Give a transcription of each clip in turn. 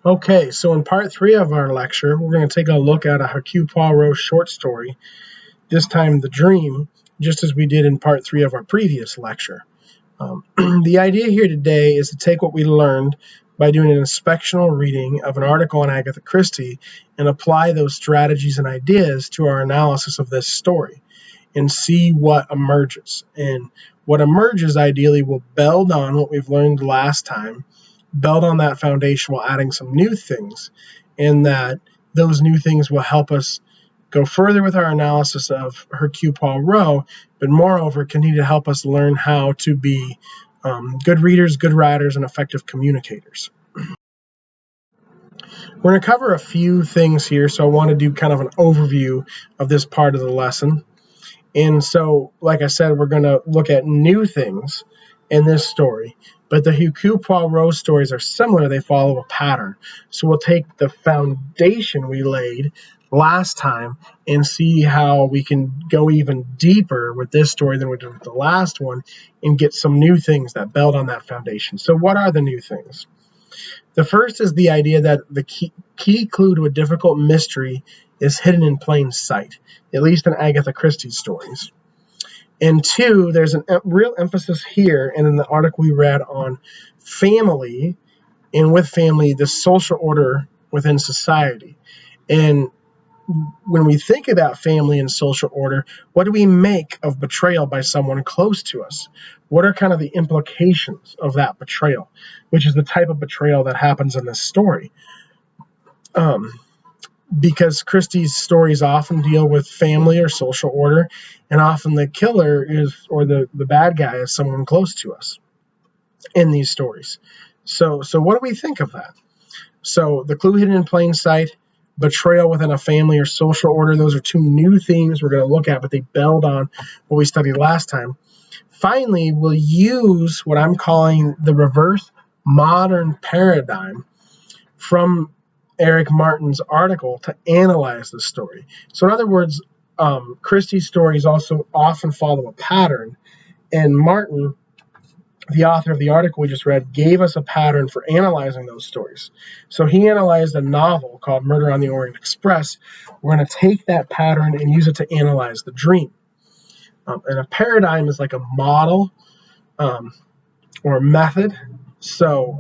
Okay, so in part 3 of our lecture, we're going to take a look at a Hercule Poirot short story, this time The Dream, just as we did in part 3 of our previous lecture. The idea here today is to take what we learned by doing an inspectional reading of an article on Agatha Christie and apply those strategies and ideas to our analysis of this story and see what emerges. And what emerges ideally will build on what we've learned last time, build on that foundation while adding some new things, and that those new things will help us go further with our analysis of Hercule Poirot, but moreover continue to help us learn how to be good readers, good writers, and effective communicators. We're going to cover a few things here, so I want to do kind of an overview of this part of the lesson. And so, like I said, we're going to look at new things in this story. But the Hercule Poirot stories are similar. They follow a pattern. So we'll take the foundation we laid last time and see how we can go even deeper with this story than we did with the last one and get some new things that build on that foundation. So what are the new things? The first is the idea that the key clue to a difficult mystery is hidden in plain sight, at least in Agatha Christie's stories. And two, there's a real emphasis here and in the article we read on family, and with family, the social order within society. And when we think about family and social order, what do we make of betrayal by someone close to us? What are kind of the implications of that betrayal, which is the type of betrayal that happens in this story? Because Christie's stories often deal with family or social order, and often the killer is, or the bad guy is someone close to us in these stories. So what do we think of that? So the clue hidden in plain sight, betrayal within a family or social order, those are two new themes we're going to look at, but they build on what we studied last time. Finally, we'll use what I'm calling the reverse modern paradigm from Eric Martin's article to analyze the story. So in other words, Christie's stories also often follow a pattern, and Martin, the author of the article we just read, gave us a pattern for analyzing those stories. So he analyzed a novel called Murder on the Orient Express. We're going to take that pattern and use it to analyze The Dream. And a paradigm is like a model or a method. So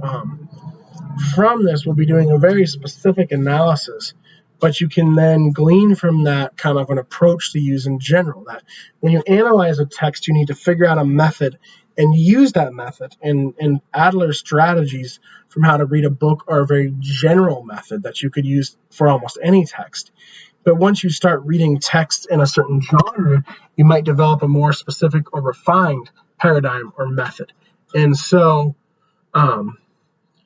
from this, we'll be doing a very specific analysis, but you can then glean from that kind of an approach to use in general. That when you analyze a text, you need to figure out a method and use that method. And Adler's strategies from how to read a book are a very general method that you could use for almost any text. But once you start reading text in a certain genre, you might develop a more specific or refined paradigm or method. And so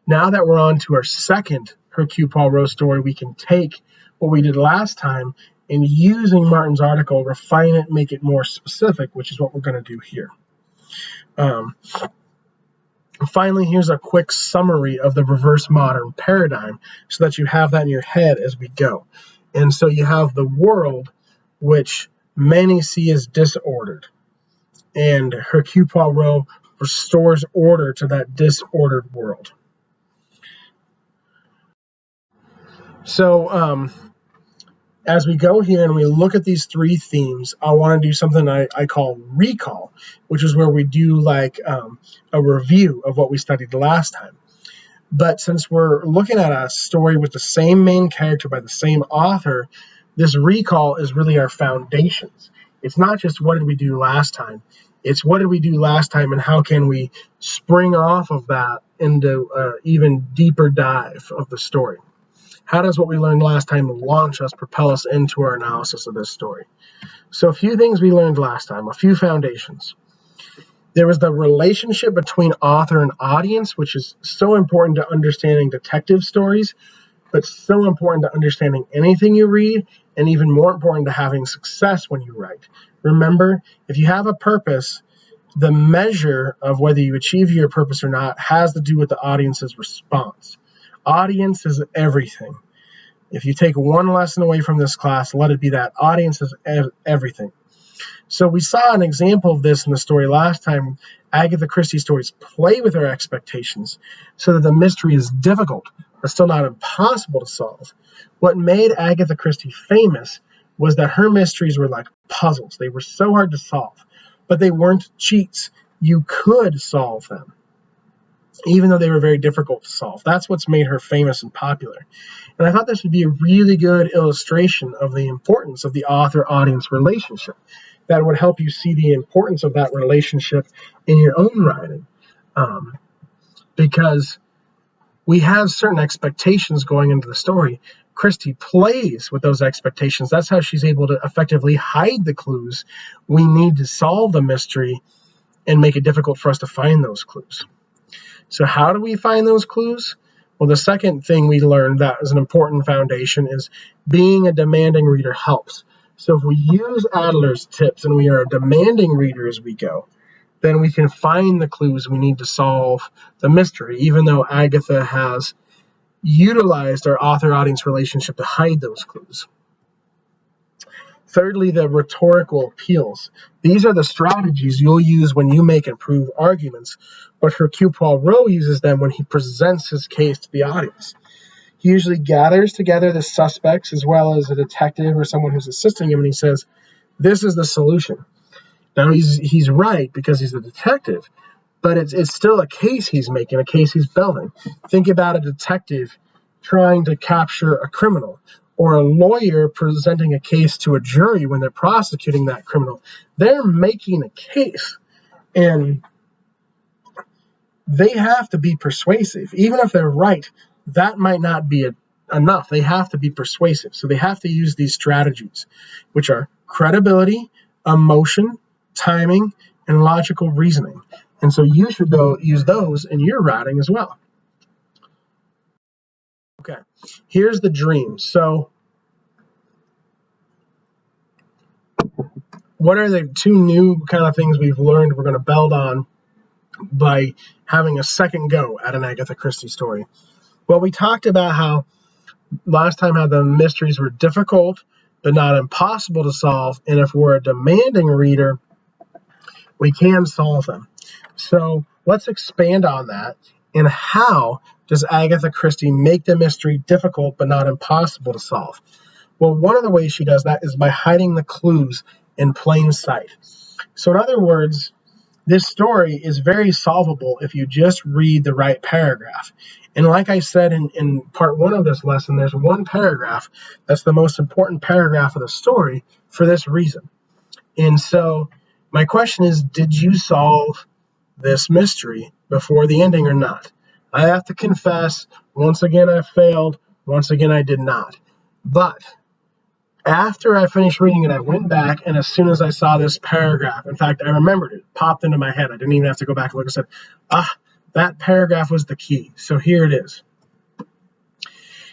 now that we're on to our second Hercule Poirot story, we can take what we did last time and using Martin's article, refine it, make it more specific, which is what we're going to do here. Finally, here's a quick summary of the reverse modern paradigm so that you have that in your head as we go. And so you have the world, which many see as disordered, and Hercule Poirot restores order to that disordered world. So as we go here and we look at these three themes, I want to do something I call recall, which is where we do like a review of what we studied the last time. But since we're looking at a story with the same main character by the same author, this recall is really our foundations. It's not just what did we do last time. It's what did we do last time and how can we spring off of that into an even deeper dive of the story. How does what we learned last time launch us, propel us into our analysis of this story? So a few things we learned last time, a few foundations. There was the relationship between author and audience, which is so important to understanding detective stories, but so important to understanding anything you read, and even more important to having success when you write. Remember, if you have a purpose, the measure of whether you achieve your purpose or not has to do with the audience's response. Audience is everything. If you take one lesson away from this class, let it be that. Audience is everything. So we saw an example of this in the story last time. Agatha Christie stories play with our expectations so that the mystery is difficult but still not impossible to solve. What made Agatha Christie famous was that her mysteries were like puzzles. They were so hard to solve, but they weren't cheats. You could solve them, even though they were very difficult to solve. That's what's made her famous and popular. And I thought this would be a really good illustration of the importance of the author-audience relationship. That would help you see the importance of that relationship in your own writing. Because we have certain expectations going into the story. Christie plays with those expectations. That's how she's able to effectively hide the clues we need to solve the mystery and make it difficult for us to find those clues. So how do we find those clues? Well, the second thing we learned that is an important foundation is being a demanding reader helps. So if we use Adler's tips and we are a demanding reader as we go, then we can find the clues we need to solve the mystery, even though Agatha has utilized our author-audience relationship to hide those clues. Thirdly, the rhetorical appeals. These are the strategies you'll use when you make and prove arguments, but Hercule Poirot uses them when he presents his case to the audience. He usually gathers together the suspects as well as a detective or someone who's assisting him, and he says, this is the solution. Now, he's right because he's a detective, but it's still a case he's making, a case he's building. Think about a detective trying to capture a criminal, or a lawyer presenting a case to a jury when they're prosecuting that criminal. They're making a case, and they have to be persuasive. Even if they're right, that might not be enough. They have to be persuasive. So they have to use these strategies, which are credibility, emotion, timing, and logical reasoning. And so you should use those in your writing as well. Okay, here's the dream. So what are the two new kind of things we've learned we're going to build on by having a second go at an Agatha Christie story? Well, we talked about how last time how the mysteries were difficult but not impossible to solve, and if we're a demanding reader, we can solve them. So let's expand on that. And how does Agatha Christie make the mystery difficult but not impossible to solve? Well, one of the ways she does that is by hiding the clues in plain sight. So in other words, this story is very solvable if you just read the right paragraph. And like I said in part one of this lesson, there's one paragraph that's the most important paragraph of the story for this reason. And so my question is, did you solve this mystery before the ending or not? I have to confess, once again I failed, once again I did not. But after I finished reading it, I went back, and as soon as I saw this paragraph, in fact, I remembered it, popped into my head. I didn't even have to go back and look. I said, that paragraph was the key. So here it is.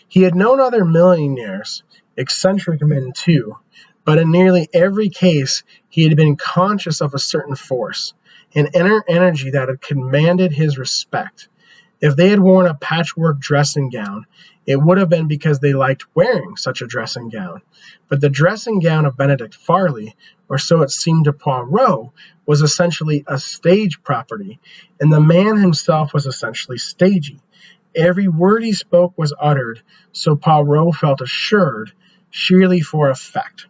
He had known other millionaires, eccentric men too, but in nearly every case, he had been conscious of a certain force, an inner energy that had commanded his respect. If they had worn a patchwork dressing gown, it would have been because they liked wearing such a dressing gown. But the dressing gown of Benedict Farley, or so it seemed to Poirot, was essentially a stage property, and the man himself was essentially stagey. Every word he spoke was uttered, so Poirot felt assured, sheerly for effect.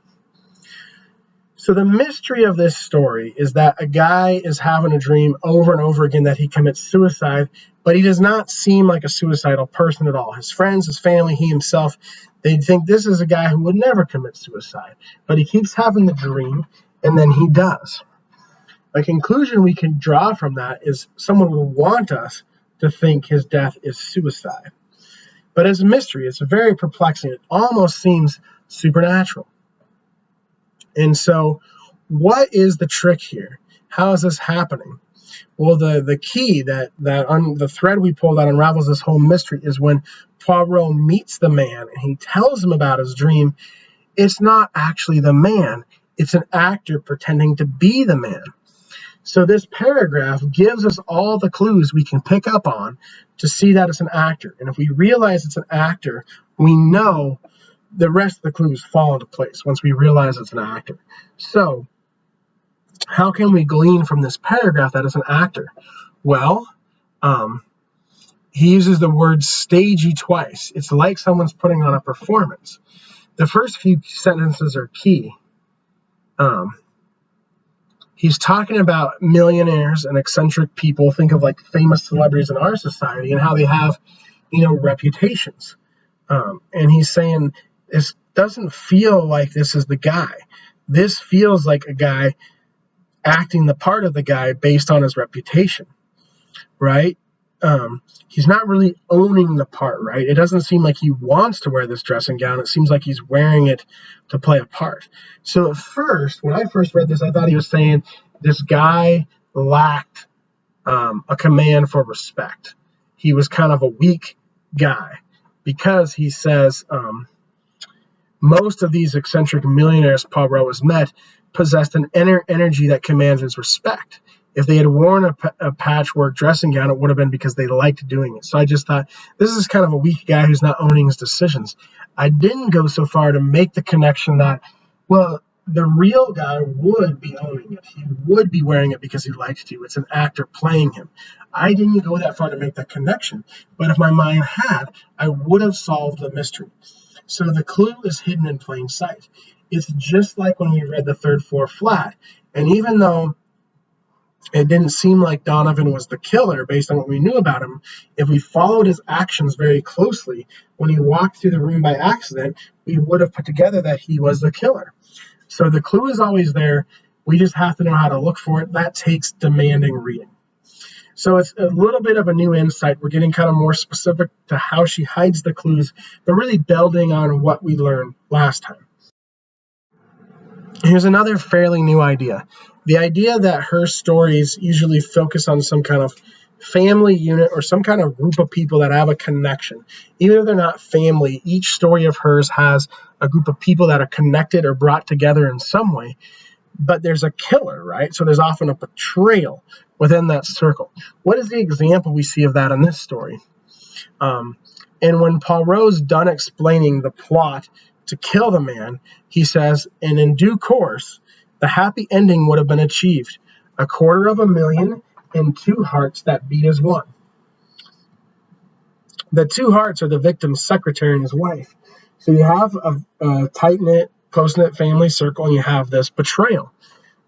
So the mystery of this story is that a guy is having a dream over and over again that he commits suicide, but he does not seem like a suicidal person at all. His friends, his family, he himself, they think this is a guy who would never commit suicide. But he keeps having the dream, and then he does. A conclusion we can draw from that is someone will want us to think his death is suicide. But as a mystery, it's very perplexing. It almost seems supernatural. And so what is the trick here? How is this happening? Well, the key the thread we pull that unravels this whole mystery is when Poirot meets the man and he tells him about his dream. It's not actually the man. It's an actor pretending to be the man. So this paragraph gives us all the clues we can pick up on to see that it's an actor. And if we realize it's an actor, we know the rest of the clues fall into place once we realize it's an actor. So how can we glean from this paragraph that it's an actor? Well, he uses the word stagey twice. It's like someone's putting on a performance. The first few sentences are key. He's talking about millionaires and eccentric people. Think of like famous celebrities in our society and how they have, reputations. And he's saying this doesn't feel like this is the guy. This feels like a guy acting the part of the guy based on his reputation, right? He's not really owning the part, right? It doesn't seem like he wants to wear this dressing gown. It seems like he's wearing it to play a part. So at first, when I first read this, I thought he was saying this guy lacked a command for respect. He was kind of a weak guy because he says most of these eccentric millionaires Poirot has met possessed an inner energy that commands his respect. If they had worn a patchwork dressing gown, it would have been because they liked doing it. So I just thought, this is kind of a weak guy who's not owning his decisions. I didn't go so far to make the connection that, well, the real guy would be owning it. He would be wearing it because he likes to. It's an actor playing him. I didn't go that far to make the connection. But if my mind had, I would have solved the mystery. So the clue is hidden in plain sight. It's just like when we read the third floor flat. And even though it didn't seem like Donovan was the killer based on what we knew about him, if we followed his actions very closely, when he walked through the room by accident, we would have put together that he was the killer. So the clue is always there. We just have to know how to look for it. That takes demanding reading. So it's a little bit of a new insight. We're getting kind of more specific to how she hides the clues, but really building on what we learned last time. Here's another fairly new idea. The idea that her stories usually focus on some kind of family unit or some kind of group of people that have a connection. Even if they're not family, each story of hers has a group of people that are connected or brought together in some way. But there's a killer, right? So there's often a betrayal within that circle. What is the example we see of that in this story? And when Poirot's done explaining the plot to kill the man, he says, and in due course, the happy ending would have been achieved. 250,000 and 2 hearts that beat as one. The 2 hearts are the victim's secretary and his wife. So you have a tight-knit, close-knit family circle, and you have this betrayal.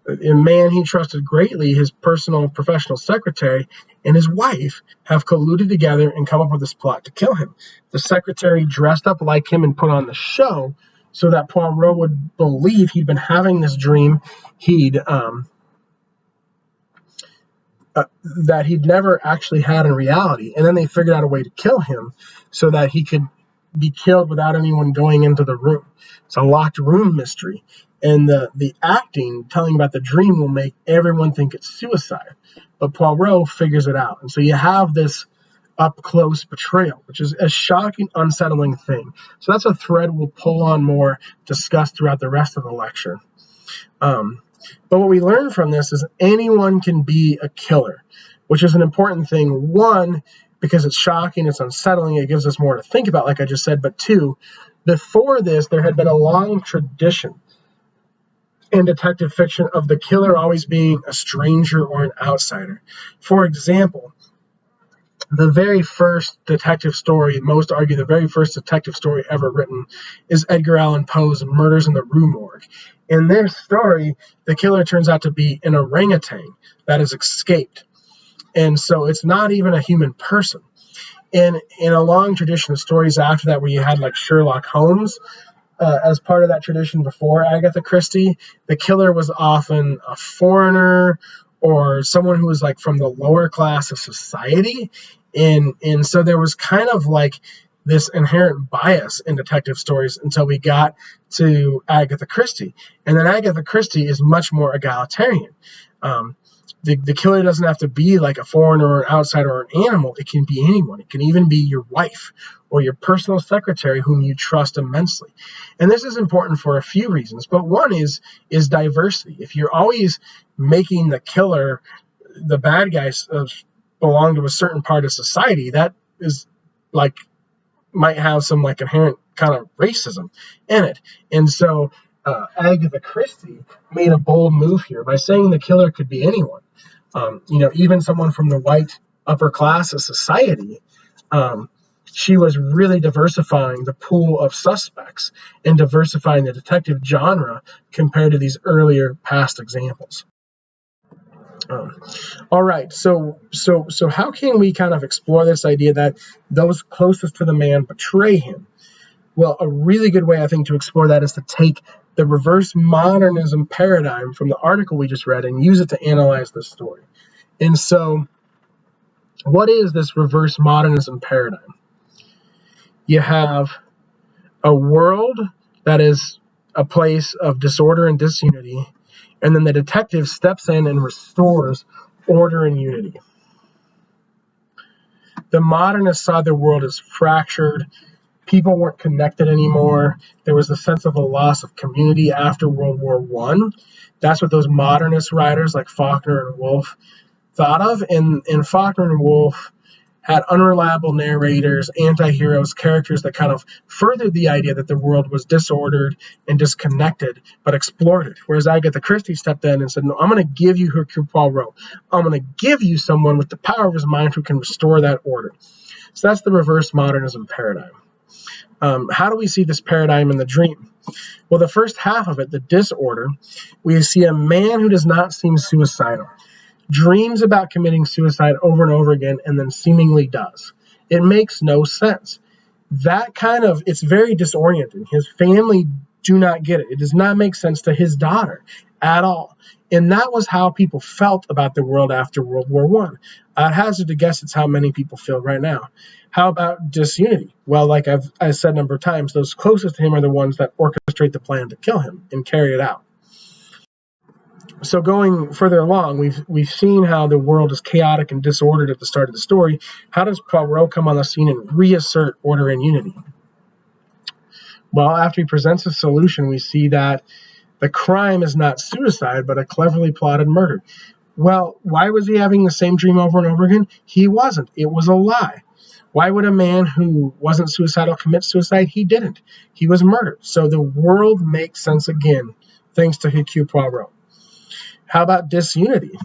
A man he trusted greatly, his personal professional secretary, and his wife have colluded together and come up with this plot to kill him. The secretary dressed up like him and put on the show so that Poirot would believe he'd been having this dream that he'd never actually had in reality. And then they figured out a way to kill him so that he could be killed without anyone going into the room. It's a locked room mystery. And the acting, telling about the dream, will make everyone think it's suicide. But Poirot figures it out. And so you have this up-close betrayal, which is a shocking, unsettling thing. So that's a thread we'll pull on more, discuss throughout the rest of the lecture. But what we learn from this is anyone can be a killer, which is an important thing. One, because it's shocking, it's unsettling, it gives us more to think about, like I just said. But two, before this, there had been a long tradition in detective fiction of the killer always being a stranger or an outsider. For example, the very first detective story, most argue the very first detective story ever written, is Edgar Allan Poe's Murders in the Rue Morgue. In this story, the killer turns out to be an orangutan that has escaped. And so it's not even a human person. And in a long tradition of stories after that, where you had like Sherlock Holmes, as part of that tradition before Agatha Christie, the killer was often a foreigner or someone who was like from the lower class of society. And so there was kind of like this inherent bias in detective stories until we got to Agatha Christie. And then Agatha Christie is much more egalitarian. The killer doesn't have to be like a foreigner or an outsider or an animal. It can be anyone. It can even be your wife or your personal secretary whom you trust immensely. And this is important for a few reasons. But one is diversity. If you're always making the killer, the bad guys belong to a certain part of society, that is like might have some like inherent kind of racism in it. And so Agatha Christie made a bold move here by saying the killer could be anyone. Even someone from the white upper class of society She was really diversifying the pool of suspects and diversifying the detective genre compared to these earlier past examples. Um, all right, so how can we kind of explore this idea that those closest to the man betray him? Well, a really good way I think to explore that is to take the reverse modernism paradigm from the article we just read and use it to analyze this story. And so, what is this reverse modernism paradigm? You have a world that is a place of disorder and disunity, and then the detective steps in and restores order and unity. The modernists saw the world as fractured. People weren't connected anymore. There was a sense of a loss of community after World War I. That's what those modernist writers like Faulkner and Wolfe thought of. And Faulkner and Wolfe had unreliable narrators, anti-heroes, characters that kind of furthered the idea that the world was disordered and disconnected, but explored it. Whereas Agatha Christie stepped in and said, no, I'm going to give you Hercule Poirot. I'm going to give you someone with the power of his mind who can restore that order. So that's the reverse modernism paradigm. How do we see this paradigm in the dream? Well, the first half of it, the disorder, we see a man who does not seem suicidal, dreams about committing suicide over and over again, and then seemingly does. It makes no sense. It's very disorienting. His family do not get it. It does not make sense to his daughter at all. And that was how people felt about the world after World War I. I'd hazard to guess it's how many people feel right now. How about disunity? Well, like I've said a number of times, those closest to him are the ones that orchestrate the plan to kill him and carry it out. So going further along, we've seen how the world is chaotic and disordered at the start of the story. How does Poirot come on the scene and reassert order and unity? Well, after he presents a solution, we see that the crime is not suicide, but a cleverly plotted murder. Well, why was he having the same dream over and over again? He wasn't. It was a lie. Why would a man who wasn't suicidal commit suicide? He didn't. He was murdered. So the world makes sense again, thanks to Hercule Poirot. How about disunity?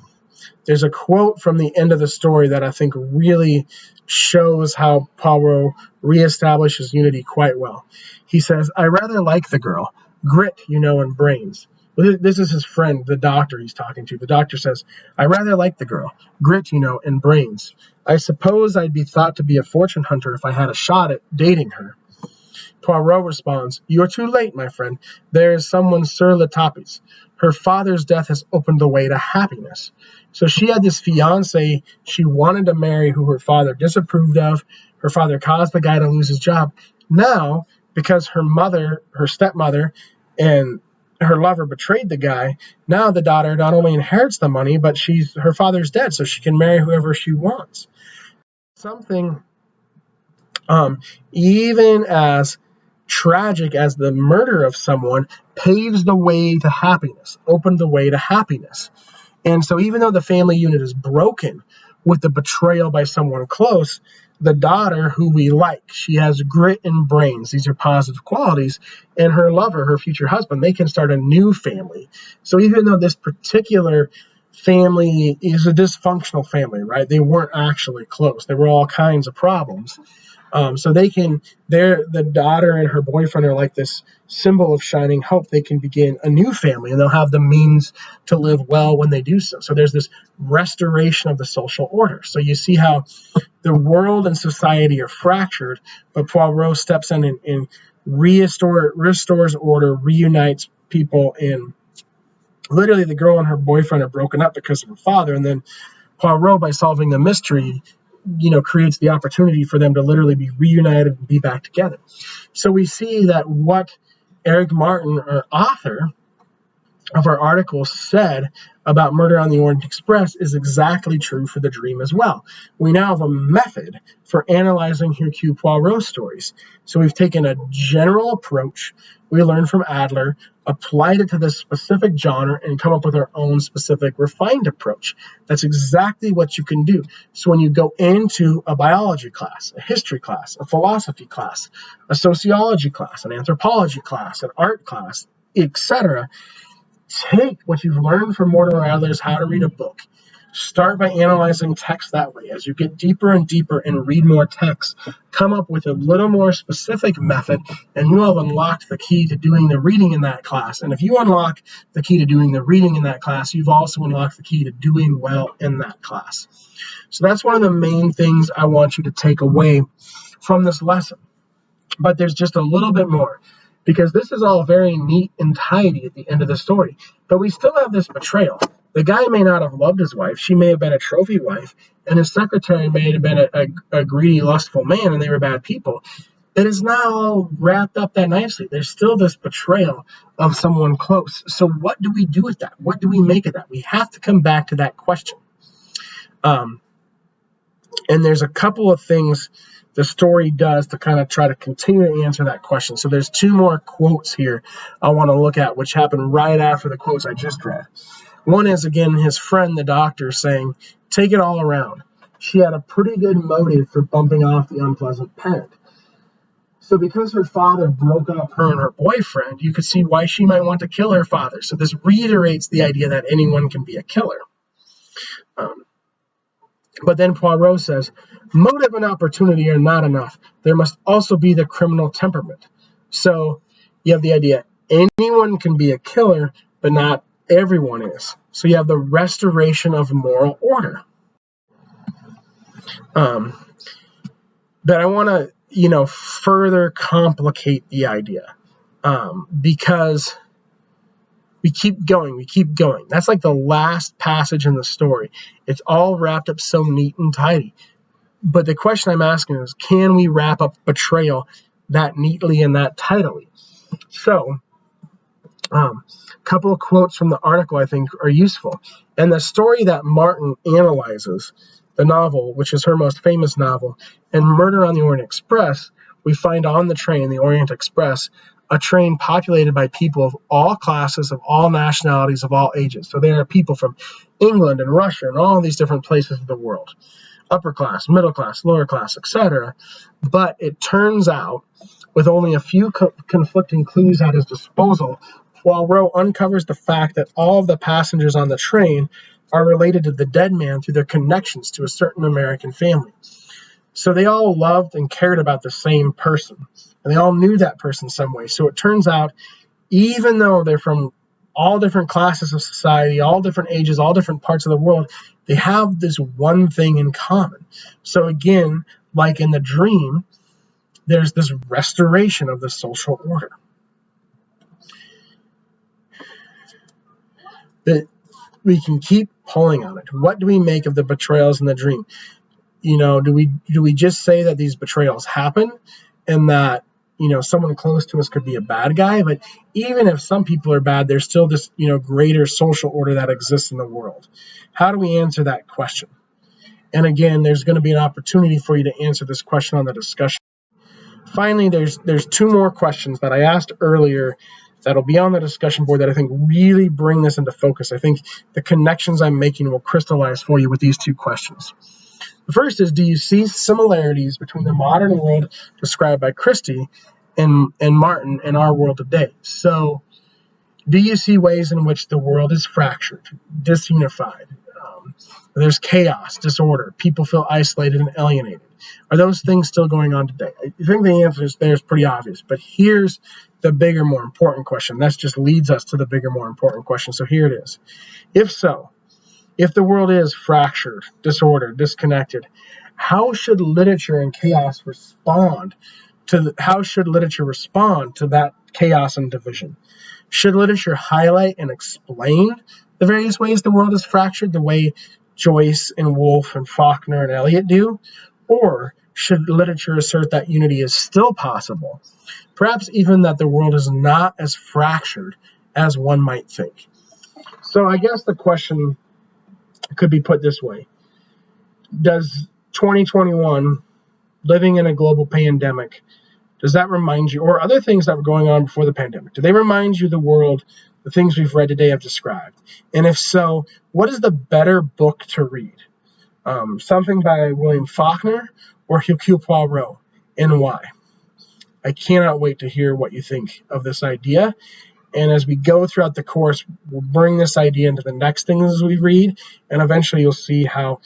There's a quote from the end of the story that I think really shows how Poirot reestablishes unity quite well. He says, I rather like the girl. Grit, and brains. This is his friend, the doctor he's talking to. The doctor says, I rather like the girl. Grit, and brains. I suppose I'd be thought to be a fortune hunter if I had a shot at dating her. Poirot responds, You are too late, my friend. There is someone sur la tapis. Her father's death has opened the way to happiness. So she had this fiancé she wanted to marry who her father disapproved of. Her father caused the guy to lose his job. Now, because her stepmother, and her lover betrayed the guy, now the daughter not only inherits the money, but her father's dead, so she can marry whoever she wants. Something even as tragic as the murder of someone paves the way to happiness, opened the way to happiness. And so even though the family unit is broken with the betrayal by someone close, the daughter who we like, she has grit and brains. These are positive qualities. And her lover, her future husband, they can start a new family. So even though this particular family is a dysfunctional family, right? They weren't actually close. There were all kinds of problems. So the daughter and her boyfriend are like this symbol of shining hope. They can begin a new family, and they'll have the means to live well when they do so. So there's this restoration of the social order. So you see how the world and society are fractured, but Poirot steps in and restores order, reunites people, and literally the girl and her boyfriend are broken up because of her father, and then Poirot, by solving the mystery, creates the opportunity for them to literally be reunited and be back together. So we see that what Eric Martin, our author of our article, said about Murder on the Orient Express is exactly true for the dream as well. We now have a method for analyzing Hercule Poirot stories. So we've taken a general approach we learned from Adler, applied it to this specific genre, and come up with our own specific refined approach. That's exactly what you can do. So when you go into a biology class, a history class, a philosophy class, a sociology class, an anthropology class, an art class, etc., take what you've learned from Mortimer Adler's How to Read a Book, Start by analyzing text that way. As you get deeper and deeper and read more text, come up with a little more specific method, and you have unlocked the key to doing the reading in that class. And if you unlock the key to doing the reading in that class, you've also unlocked the key to doing well in that class. So that's one of the main things I want you to take away from this lesson. But there's just a little bit more, because this is all very neat and tidy at the end of the story. But we still have this betrayal. The guy may not have loved his wife. She may have been a trophy wife, and his secretary may have been a greedy, lustful man, and they were bad people. It is not all wrapped up that nicely. There's still this betrayal of someone close. So what do we do with that? What do we make of that? We have to come back to that question. And there's a couple of things the story does to kind of try to continue to answer that question. So there's two more quotes here I want to look at, which happen right after the quotes I just read. One is, again, his friend, the doctor, saying, take it all around. She had a pretty good motive for bumping off the unpleasant parent. So because her father broke up her and her boyfriend, you could see why she might want to kill her father. So this reiterates the idea that anyone can be a killer. But then Poirot says, motive and opportunity are not enough. There must also be the criminal temperament. So you have the idea anyone can be a killer, but not everyone is. So you have the restoration of moral order. But I want to, further complicate the idea, because we keep going. That's like the last passage in the story. It's all wrapped up so neat and tidy. But the question I'm asking is, can we wrap up betrayal that neatly and that tidily? So, a couple of quotes from the article I think are useful. And the story that Martin analyzes, the novel, which is her most famous novel, and Murder on the Orient Express, we find on the train, the Orient Express, a train populated by people of all classes, of all nationalities, of all ages. So there are people from England and Russia and all these different places of the world, upper class, middle class, lower class, etc. But it turns out, with only a few conflicting clues at his disposal, Poirot uncovers the fact that all of the passengers on the train are related to the dead man through their connections to a certain American family. So they all loved and cared about the same person, and they all knew that person some way. So it turns out, even though they're from all different classes of society, all different ages, all different parts of the world, they have this one thing in common. So again, like in the dream, there's this restoration of the social order. That we can keep pulling on it. What do we make of the betrayals in the dream? Do we just say that these betrayals happen and that, someone close to us could be a bad guy? But even if some people are bad, there's still this, greater social order that exists in the world. How do we answer that question? And again, there's going to be an opportunity for you to answer this question on the discussion. Finally, there's two more questions that I asked earlier that'll be on the discussion board that I think really bring this into focus. I think the connections I'm making will crystallize for you with these two questions. The first is, do you see similarities between the modern world described by Christie and Martin and our world today? So, do you see ways in which the world is fractured, disunified? There's chaos, disorder. People feel isolated and alienated. Are those things still going on today? I think the answer there is pretty obvious. But here's the bigger, more important question. That just leads us to the bigger, more important question. So here it is. If so, if the world is fractured, disordered, disconnected, how should literature and chaos respond to that chaos and division? Should literature highlight and explain the various ways the world is fractured, the way Joyce and Woolf and Faulkner and Eliot do? Or should literature assert that unity is still possible, perhaps even that the world is not as fractured as one might think? So I guess the question could be put this way. Does 2021, living in a global pandemic, does that remind you, or other things that were going on before the pandemic, do they remind you of the world, the things we've read today have described? And if so, what is the better book to read? Something by William Faulkner or Hercule Poirot, and why? I cannot wait to hear what you think of this idea. And as we go throughout the course, we'll bring this idea into the next things we read, and eventually you'll see how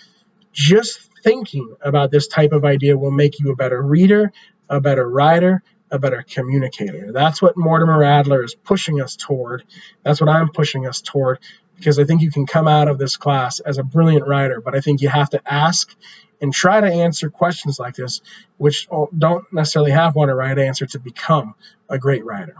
just thinking about this type of idea will make you a better reader, a better writer, a better communicator. That's what Mortimer Adler is pushing us toward. That's what I'm pushing us toward, because I think you can come out of this class as a brilliant writer, but I think you have to ask and try to answer questions like this, which don't necessarily have one right answer to become a great writer.